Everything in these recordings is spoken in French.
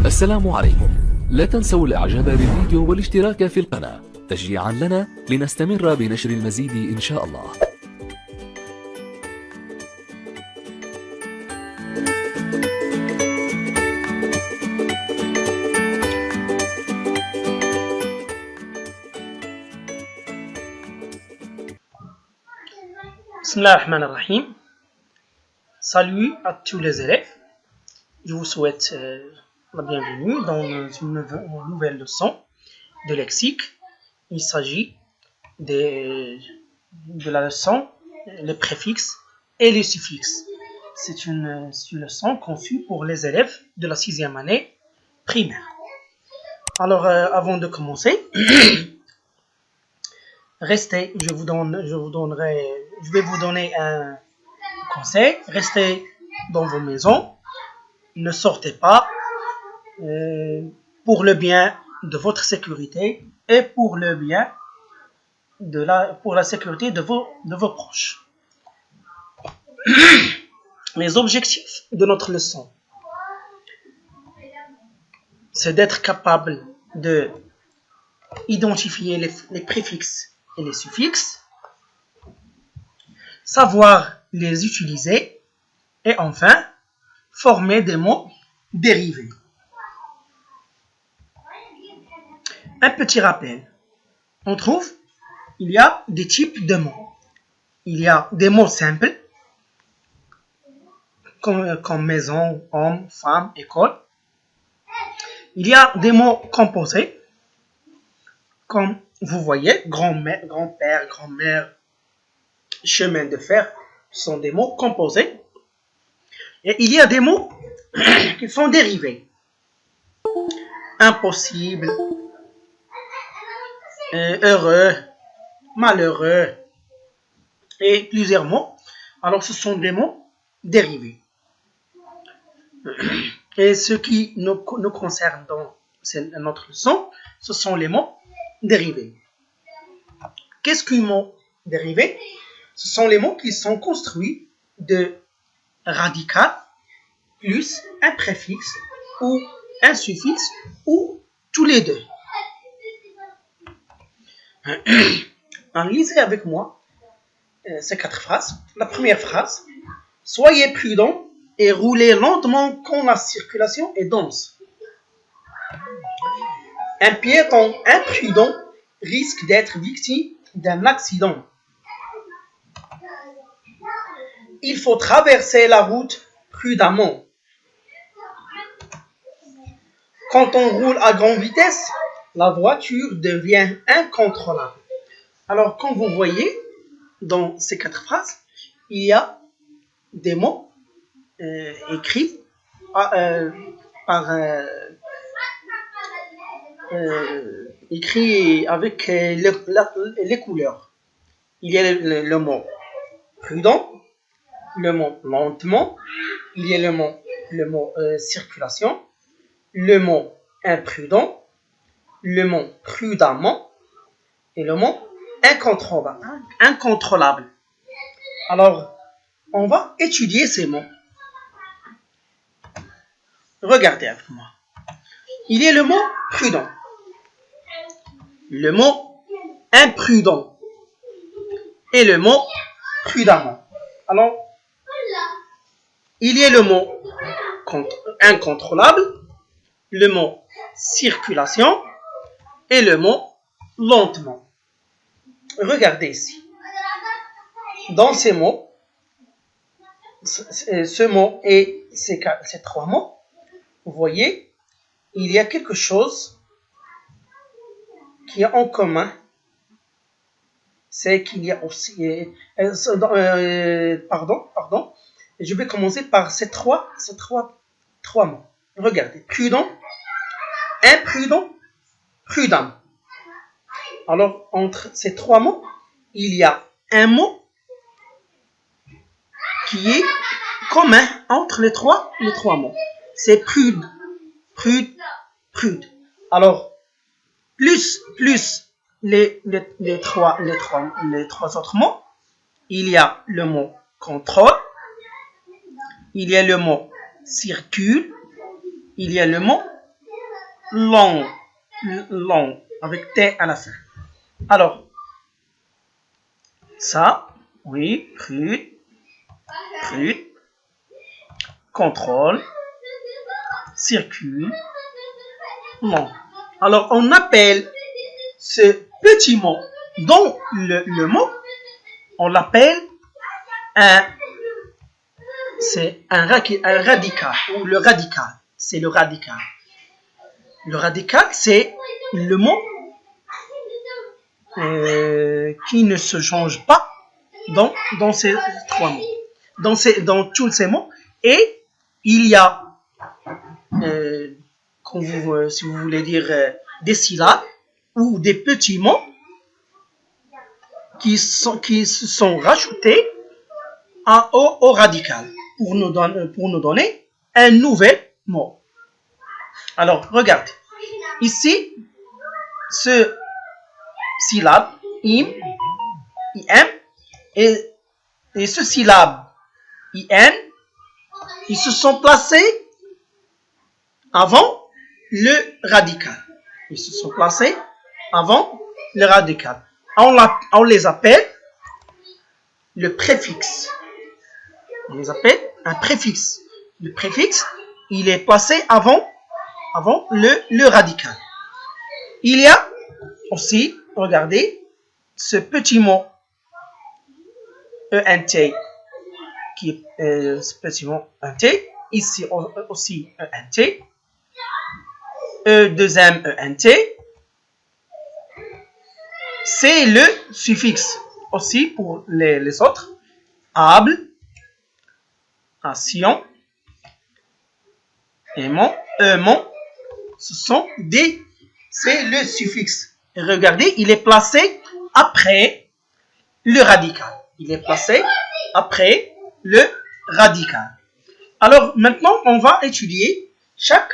السلام عليكم. لا تنسوا الاعجاب بالفيديو والاشتراك في القناة تشجيعا لنا لنستمر بنشر المزيد إن شاء الله. Bismillahirrahmanirrahim. Salut à tous les élèves. Je vous souhaite la bienvenue dans une nouvelle leçon de lexique. Il s'agit de la leçon les préfixes et les suffixes. C'est une leçon conçue pour les élèves de la 6e année primaire. Alors, avant de commencer, restez, je vais vous donner un conseil. Restez dans vos maisons, ne sortez pas pour le bien de votre sécurité et pour le bien pour la sécurité de vos proches. Les objectifs de notre leçon, c'est d'être capable de identifier les préfixes et les suffixes, savoir les utiliser et enfin former des mots dérivés. Un petit rappel, il y a des types de mots. Il y a des mots simples comme maison, homme, femme, école. Il y a des mots composés comme vous voyez, grand-père, grand-mère, chemin de fer, sont des mots composés. Et il y a des mots qui sont dérivés. Impossible, heureux, malheureux, et plusieurs mots. Alors ce sont des mots dérivés. Et ce qui nous concerne dans notre leçon, ce sont les mots dérivés. Qu'est-ce qu'un mot dérivé? Ce sont les mots qui sont construits de radical plus un préfixe ou un suffixe ou tous les deux. Alors, lisez avec moi ces 4 phrases. La première phrase, soyez prudents et roulez lentement quand la circulation est dense. Un piéton imprudent risque d'être victime d'un accident. Il faut traverser la route prudemment. Quand on roule à grande vitesse, la voiture devient incontrôlable. Alors, comme vous voyez, dans ces 4 phrases, il y a des mots écrits écrit avec les couleurs. Il y a le mot prudent, le mot lentement, il y a le mot circulation, le mot imprudent, le mot prudemment et le mot incontrôlable. Alors, on va étudier ces mots. Regardez avec moi. Il y a le mot prudent, le mot imprudent et le mot prudemment. Alors, il y a le mot incontrôlable, le mot circulation et le mot lentement. Regardez ici. Dans ces mots, ce mot et ces 3 mots, vous voyez, il y a quelque chose qui est en commun. C'est qu'il y a aussi... pardon. Je vais commencer par ces trois mots. Regardez. Prudent, imprudent, prudent. Alors, entre ces 3 mots, il y a un mot qui est commun entre les trois mots. C'est prude. Alors, plus les 3 autres mots, il y a le mot contrôle, il y a le mot circule, il y a le mot long, long, avec T à la fin. Alors, ça, oui, prude, prude, contrôle, circule, long. Alors, on appelle ce petit mot dans le mot, on l'appelle c'est un radical, ou le radical, c'est le radical. Le radical, c'est le mot qui ne se change pas dans ces trois mots, dans tous ces mots, et il y a, si vous voulez dire, des syllabes ou des petits mots qui se sont rajoutés au radical pour nous donner un nouvel mot. Alors, regarde. Ici, ce syllabe, im, et ce syllabe, in, ils se sont placés avant le radical. Ils se sont placés avant le radical. On les appelle le préfixe. On les appelle un préfixe. Le préfixe, il est placé avant le radical. Il y a aussi, regardez, ce petit mot ENT, qui est ce petit mot ENT, ici aussi ENT, E2M ENT, c'est le suffixe aussi pour les autres, able, action, aimant, c'est le suffixe. Et regardez, il est placé après le radical. Il est placé après le radical. Alors maintenant, on va étudier chaque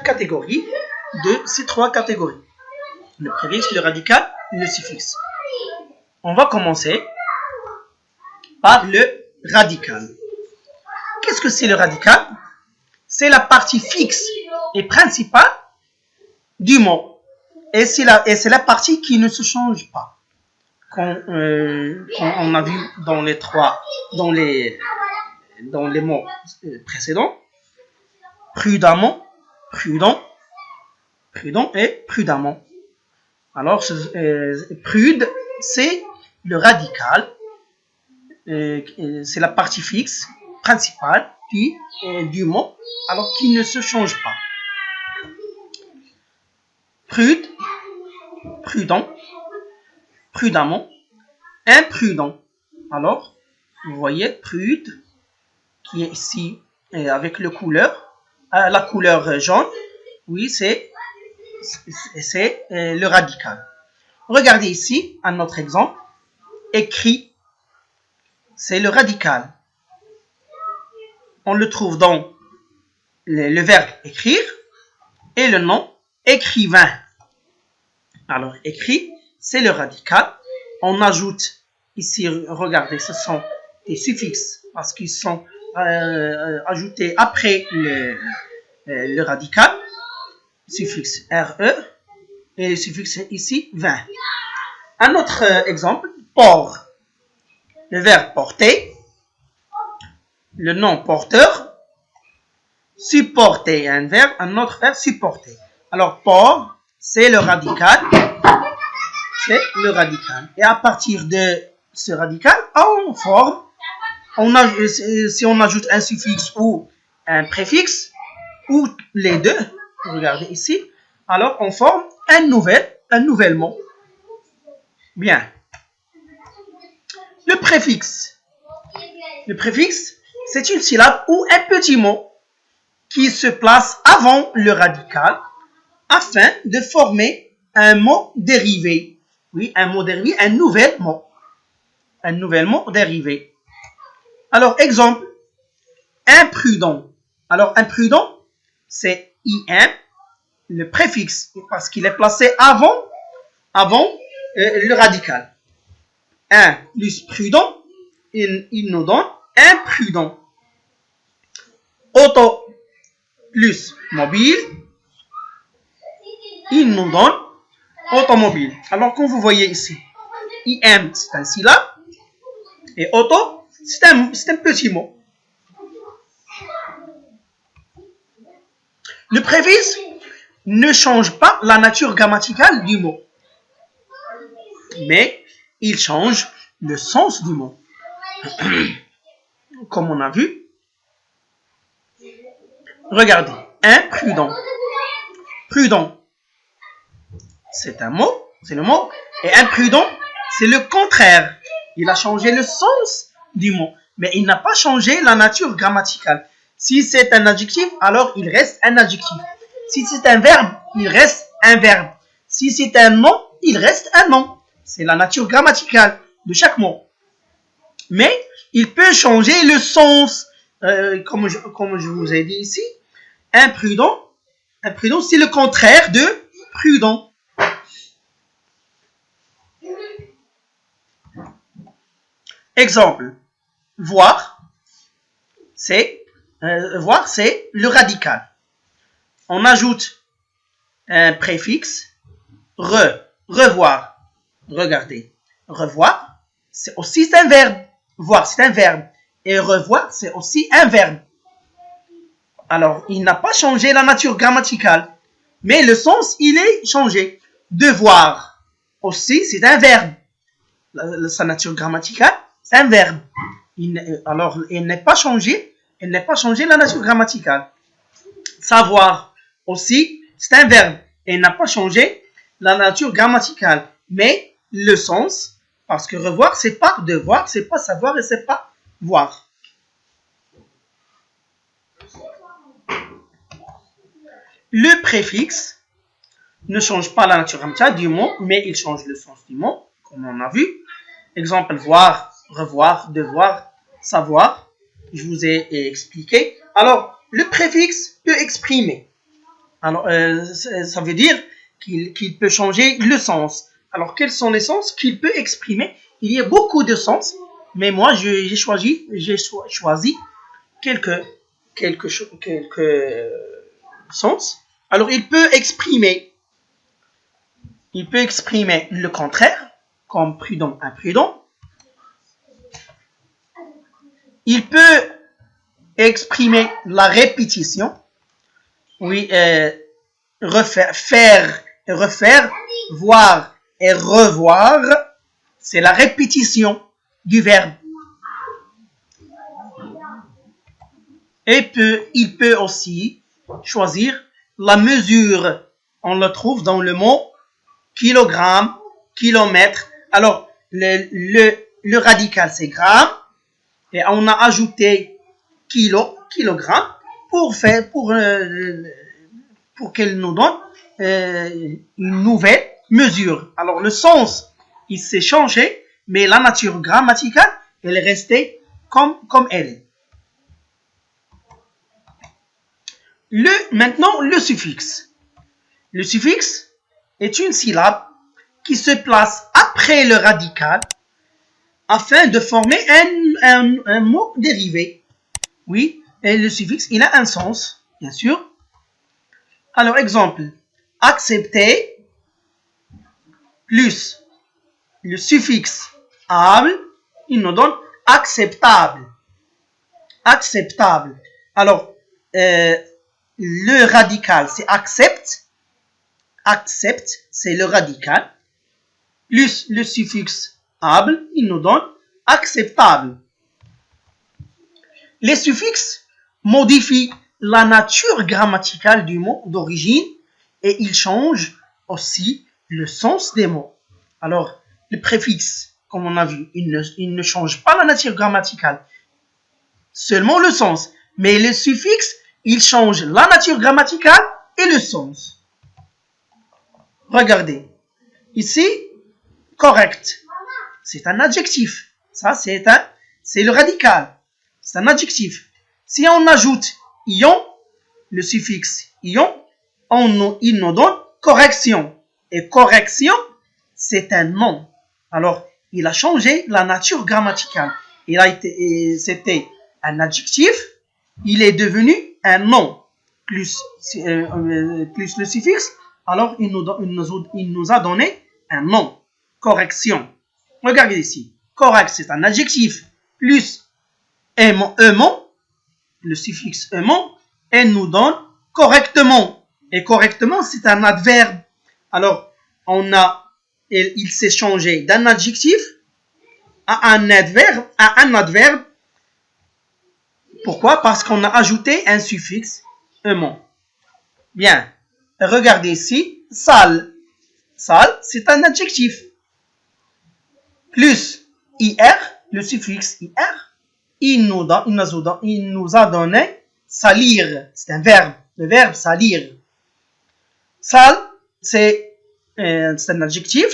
catégorie de ces trois catégories. Le préfixe, le radical, le suffixe. On va commencer par le radical. Qu'est-ce que c'est le radical? C'est la partie fixe et principale du mot. Et c'est la partie qui ne se change pas. Qu'on on a vu dans les mots précédents. Prudemment, prudent, prudent et prudemment. Alors, prude, c'est le radical. C'est la partie fixe principale du mot, alors qui ne se change pas. Prude, prudent, prudemment, imprudent. Alors, vous voyez, prude, qui est ici avec la couleur jaune, oui, c'est le radical. Regardez ici, un autre exemple, écrit, c'est le radical. On le trouve dans le verbe écrire et le nom écrivain. Alors, écrit, c'est le radical. On ajoute ici, regardez, ce sont des suffixes parce qu'ils sont ajoutés après le radical. Suffixe RE et le suffixe ici 20. Un autre exemple, port. Le verbe porter, le nom porteur, supporter, un autre verbe supporter. Alors port, c'est le radical. C'est le radical. Et à partir de ce radical, on forme, si on ajoute un suffixe ou un préfixe, ou les deux, regardez ici, alors on forme un nouvel mot. Bien. Le préfixe. Le préfixe, c'est une syllabe ou un petit mot qui se place avant le radical afin de former un mot dérivé. Oui, un mot dérivé, un nouvel mot. Un nouvel mot dérivé. Alors, exemple, imprudent. Alors, imprudent, c'est IM, le préfixe, parce qu'il est placé avant le radical. Un plus prudent, il nous donne imprudent. Auto plus mobile, il nous donne automobile. Alors, comme vous voyez ici, IM, c'est un syllabe, et auto, c'est un petit mot. Le préfixe ne change pas la nature grammaticale du mot, mais il change le sens du mot. Comme on a vu, regardez, imprudent. Prudent, c'est un mot, c'est le mot, et imprudent, c'est le contraire. Il a changé le sens du mot, mais il n'a pas changé la nature grammaticale. Si c'est un adjectif, alors il reste un adjectif. Si c'est un verbe, il reste un verbe. Si c'est un nom, il reste un nom. C'est la nature grammaticale de chaque mot. Mais il peut changer le sens, comme je vous ai dit ici. Imprudent, c'est le contraire de prudent. Exemple, voir, c'est le radical. On ajoute un préfixe, revoir. Regardez, revoir, c'est aussi un verbe. Voir, c'est un verbe. Et revoir, c'est aussi un verbe. Alors, il n'a pas changé la nature grammaticale, mais le sens, il est changé. Devoir, aussi, c'est un verbe. Sa nature grammaticale, c'est un verbe. Alors, il n'a pas changé la nature grammaticale. Savoir, aussi, c'est un verbe. Et il n'a pas changé la nature grammaticale, mais le sens, parce que revoir, c'est pas devoir, c'est pas savoir et c'est pas voir. Le préfixe ne change pas la nature grammaticale du mot, mais il change le sens du mot, comme on a vu. Exemple, voir, revoir, devoir, savoir. Je vous ai expliqué. Alors, le préfixe peut exprimer. Alors, ça veut dire qu'il peut changer le sens. Alors, quels sont les sens qu'il peut exprimer? Il y a beaucoup de sens, mais moi, j'ai choisi quelques sens. Alors, il peut exprimer le contraire, comme prudent, imprudent. Il peut exprimer la répétition. Oui, refaire, voir et revoir, c'est la répétition du verbe. Et il peut aussi choisir la mesure. On le trouve dans le mot kilogramme, kilomètre. Alors, le radical, c'est gramme. Et on a ajouté kilogramme pour qu'elle nous donne une nouvelle mesure. Alors, le sens, il s'est changé, mais la nature grammaticale, elle est restée comme elle est. Maintenant, le suffixe. Le suffixe est une syllabe qui se place après le radical afin de former un mot dérivé. Oui, et le suffixe, il a un sens, bien sûr. Alors, exemple, accepter plus le suffixe able, il nous donne acceptable. Acceptable. Alors, le radical, c'est accepte. Accepte, c'est le radical. Plus le suffixe able, il nous donne acceptable. Les suffixes modifient la nature grammaticale du mot d'origine et ils changent aussi le sens des mots. Alors, le préfixe, comme on a vu, il ne change pas la nature grammaticale, seulement le sens. Mais le suffixe, il change la nature grammaticale et le sens. Regardez, ici, correct, c'est un adjectif. Ça, c'est le radical. C'est un adjectif. Si on ajoute ion, le suffixe ion, il nous donne correction. Et correction, c'est un nom. Alors, il a changé la nature grammaticale. C'était un adjectif, il est devenu un nom. Plus le suffixe, Alors, il nous a donné un nom. Correction. Regardez ici. Correct, c'est un adjectif. Plus aimant, le suffixe aimant, et nous donne correctement. Et correctement, c'est un adverbe. Alors, il s'est changé d'un adjectif à un adverbe. Pourquoi? Parce qu'on a ajouté un suffixe aimant. Bien. Regardez ici. Sale. Sale, c'est un adjectif. Plus ir, le suffixe ir, il nous a donné salir. C'est un verbe. Le verbe salir. Sale, c'est un adjectif.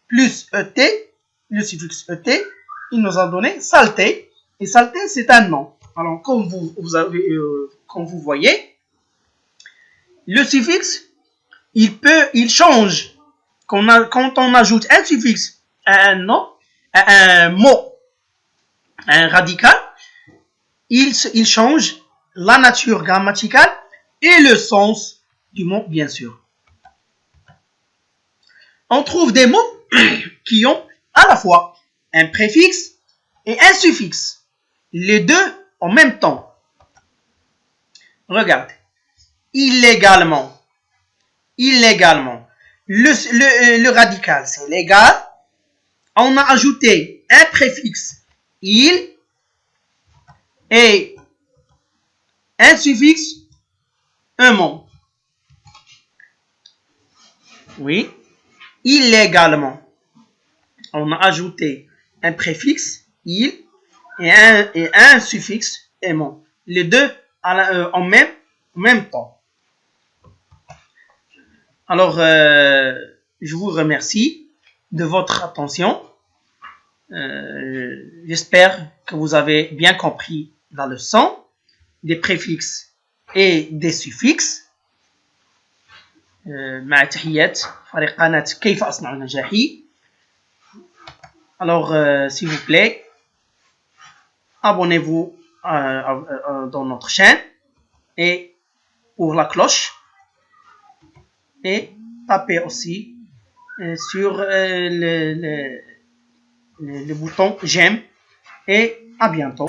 Plus et, le suffixe et, il nous a donné saleté. Et saleté, c'est un nom. Alors, comme vous voyez, le suffixe, il change. Quand on ajoute un suffixe à un nom, à un mot, à un radical, il change la nature grammaticale et le sens du mot, bien sûr. On trouve des mots qui ont à la fois un préfixe et un suffixe. Les deux en même temps. Regarde. Illégalement. Illégalement. Le radical, c'est légal. On a ajouté un préfixe il et un suffixe ment. Oui. Illégalement. On a ajouté un préfixe il et un suffixe ment. Les deux en même temps. Alors, je vous remercie de votre attention. J'espère que vous avez bien compris la leçon des préfixes et des suffixes. مع تحيات فريق قناة كيف أصنع نجاحي. Alors, s'il vous plaît, abonnez-vous dans notre chaîne et pour la cloche et tapez aussi sur le bouton j'aime et à bientôt.